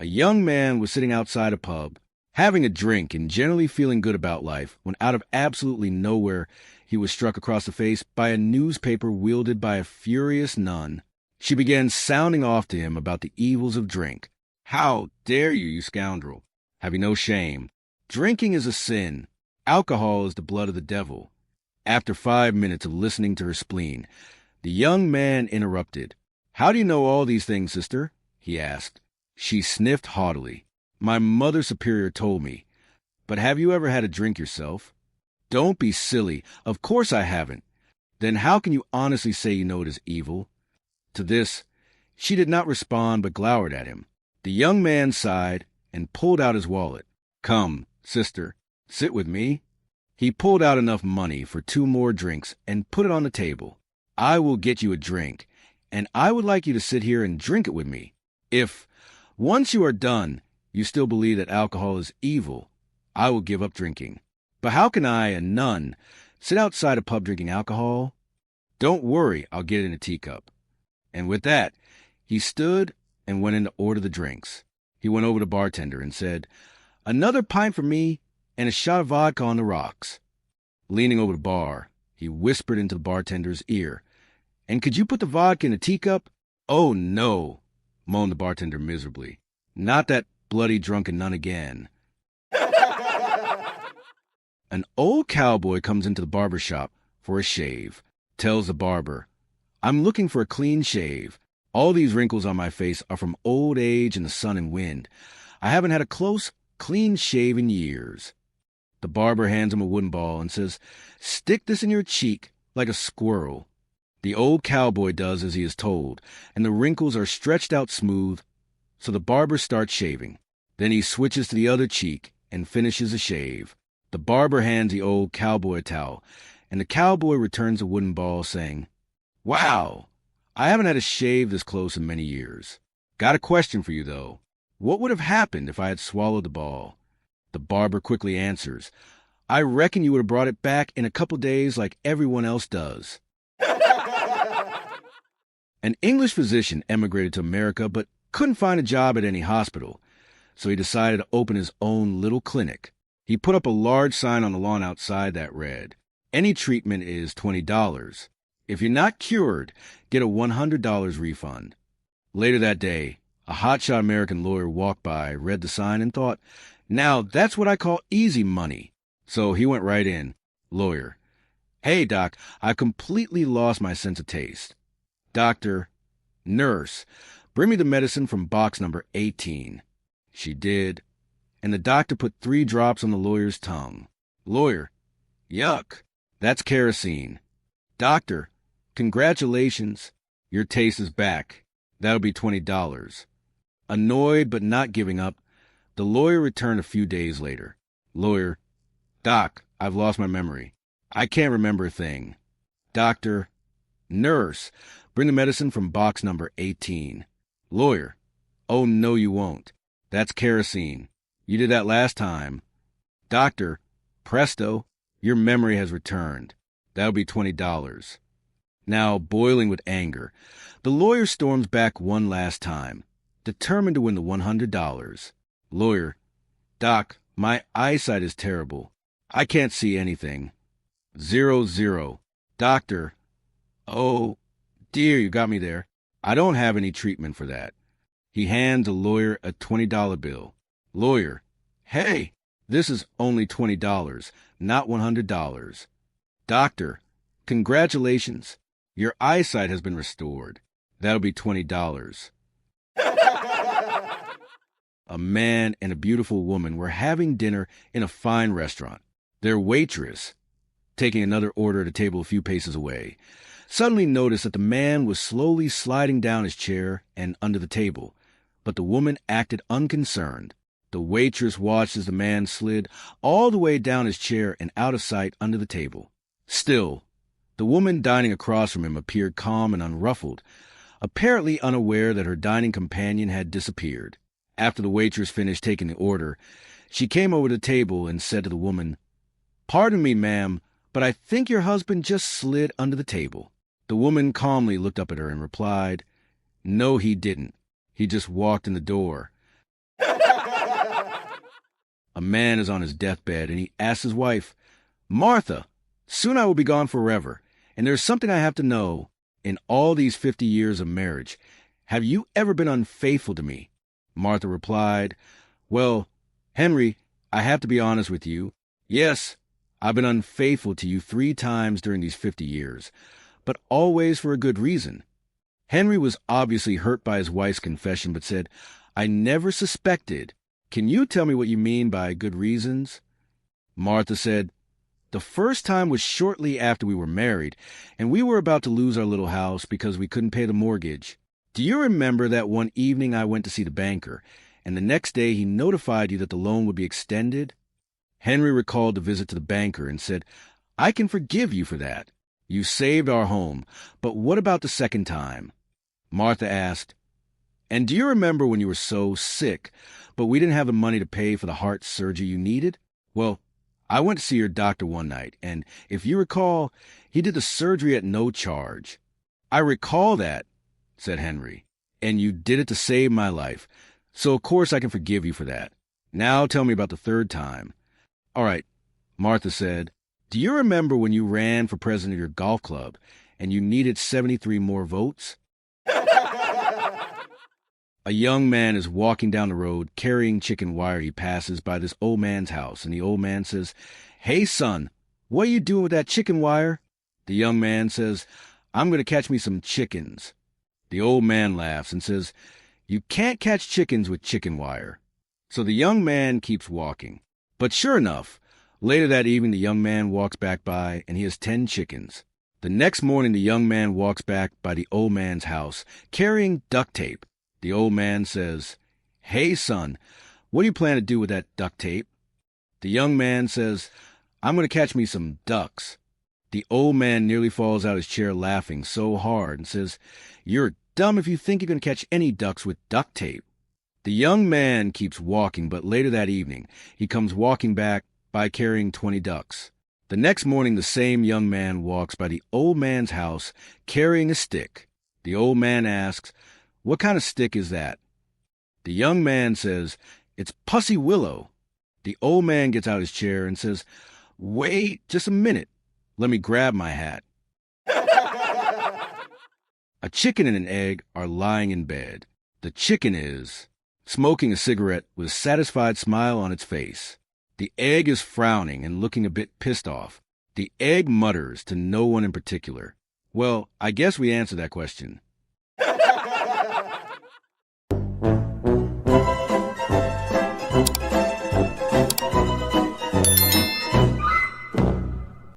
A young man was sitting outside a pub, having a drink and generally feeling good about life, when out of absolutely nowhere he was struck across the face by a newspaper wielded by a furious nun. She began sounding off to him about the evils of drink. "How dare you, you scoundrel? Have you no shame? Drinking is a sin. Alcohol is the blood of the devil." After 5 minutes of listening to her spleen, the young man interrupted. "How do you know all these things, sister?" he asked. She sniffed haughtily. "My mother superior told me. But have you ever had a drink yourself?" "Don't be silly. Of course I haven't." "Then how can you honestly say you know it is evil?" To this, she did not respond but glowered at him. The young man sighed and pulled out his wallet. "Come, sister, sit with me." He pulled out enough money for 2 more drinks and put it on the table. "I will get you a drink, and I would like you to sit here and drink it with me. If, once you are done, you still believe that alcohol is evil, I will give up drinking. But how can I, a nun, sit outside a pub drinking alcohol? Don't worry, I'll get it in a teacup." And with that, he stood and went in to order the drinks. He went over to the bartender and said, "Another pint for me and a shot of vodka on the rocks." Leaning over the bar, he whispered into the bartender's ear, "And could you put the vodka in a teacup?" "Oh, no," moaned the bartender miserably. "Not that bloody drunken nun again." An old cowboy comes into the barber shop for a shave, tells the barber, "I'm looking for a clean shave. All these wrinkles on my face are from old age and the sun and wind. I haven't had a close, clean shave in years." The barber hands him a wooden ball and says, "Stick this in your cheek like a squirrel." The old cowboy does as he is told, and the wrinkles are stretched out smooth, so the barber starts shaving. Then he switches to the other cheek and finishes the shave. The barber hands the old cowboy a towel, and the cowboy returns the wooden ball, saying, "Wow, I haven't had a shave this close in many years. Got a question for you, though. What would have happened if I had swallowed the ball?" The barber quickly answers, "I reckon you would have brought it back in a couple days like everyone else does." An English physician emigrated to America but couldn't find a job at any hospital, so he decided to open his own little clinic. He put up a large sign on the lawn outside that read, "Any treatment is $20. If you're not cured, get a $100 refund." Later that day, a hotshot American lawyer walked by, read the sign, and thought, "Now that's what I call easy money." So he went right in. Lawyer, "Hey, doc, I completely lost my sense of taste." Doctor, "Nurse, bring me the medicine from box number 18. She did, and the doctor put 3 drops on the lawyer's tongue. Lawyer, "Yuck, that's kerosene." Doctor, "Congratulations, your taste is back. That'll be $20. Annoyed but not giving up, the lawyer returned a few days later. Lawyer, "Doc, I've lost my memory. I can't remember a thing." Doctor, "Nurse, bring the medicine from box number 18. Lawyer, "Oh, no, you won't. That's kerosene. You did that last time." Doctor, "Presto, your memory has returned. That'll be $20. Now, boiling with anger, the lawyer storms back one last time, determined to win the $100. Lawyer, "Doc, my eyesight is terrible. I can't see anything. 0-0. Doctor, "Oh, dear, you got me there. I don't have any treatment for that." He hands the lawyer a $20 bill. Lawyer, "Hey, this is only $20, not $100. Doctor, congratulations. Your eyesight has been restored. That'll be $20. A man and a beautiful woman were having dinner in a fine restaurant. Their waitress, taking another order at a table a few paces away, suddenly noticed that the man was slowly sliding down his chair and under the table, but the woman acted unconcerned. The waitress watched as the man slid all the way down his chair and out of sight under the table. Still, the woman dining across from him appeared calm and unruffled, apparently unaware that her dining companion had disappeared. After the waitress finished taking the order, she came over to the table and said to the woman, "Pardon me, ma'am, but I think your husband just slid under the table." The woman calmly looked up at her and replied, "No, he didn't. He just walked in the door." A man is on his deathbed and he asks his wife, Martha, soon I will be gone forever, and there's something I have to know. In all these 50 years of marriage, have you ever been unfaithful to me? Martha replied, Well, Henry, I have to be honest with you. Yes, I've been unfaithful to you 3 times during these 50 years, but always for a good reason. Henry was obviously hurt by his wife's confession, but said, I never suspected. Can you tell me what you mean by good reasons? Martha said, The first time was shortly after we were married, and we were about to lose our little house because we couldn't pay the mortgage. Do you remember that one evening I went to see the banker, and the next day he notified you that the loan would be extended? Henry recalled the visit to the banker and said, I can forgive you for that. You saved our home, but what about the second time? Martha asked, And do you remember when you were so sick, but we didn't have the money to pay for the heart surgery you needed? Well, I went to see your doctor one night, and if you recall, he did the surgery at no charge. I recall that, said Henry, and you did it to save my life, so of course I can forgive you for that. Now tell me about the third time. All right, Martha said, Do you remember when you ran for president of your golf club, and you needed 73 more votes? A young man is walking down the road carrying chicken wire. He passes by this old man's house, and the old man says, Hey, son, what are you doing with that chicken wire? The young man says, I'm going to catch me some chickens. The old man laughs and says, You can't catch chickens with chicken wire. So the young man keeps walking. But sure enough, later that evening the young man walks back by, and he has 10 chickens. The next morning the young man walks back by the old man's house, carrying duct tape. The old man says, Hey, son, what do you plan to do with that duct tape? The young man says, I'm going to catch me some ducks. The old man nearly falls out of his chair laughing so hard and says, You're dumb if you think you can catch any ducks with duct tape. The young man keeps walking, but later that evening, he comes walking back by carrying 20 ducks. The next morning, the same young man walks by the old man's house carrying a stick. The old man asks, What kind of stick is that? The young man says, It's pussy willow. The old man gets out his chair and says, Wait just a minute. Let me grab my hat. A chicken and an egg are lying in bed. The chicken is smoking a cigarette with a satisfied smile on its face. The egg is frowning and looking a bit pissed off. The egg mutters to no one in particular. Well, I guess we answered that question.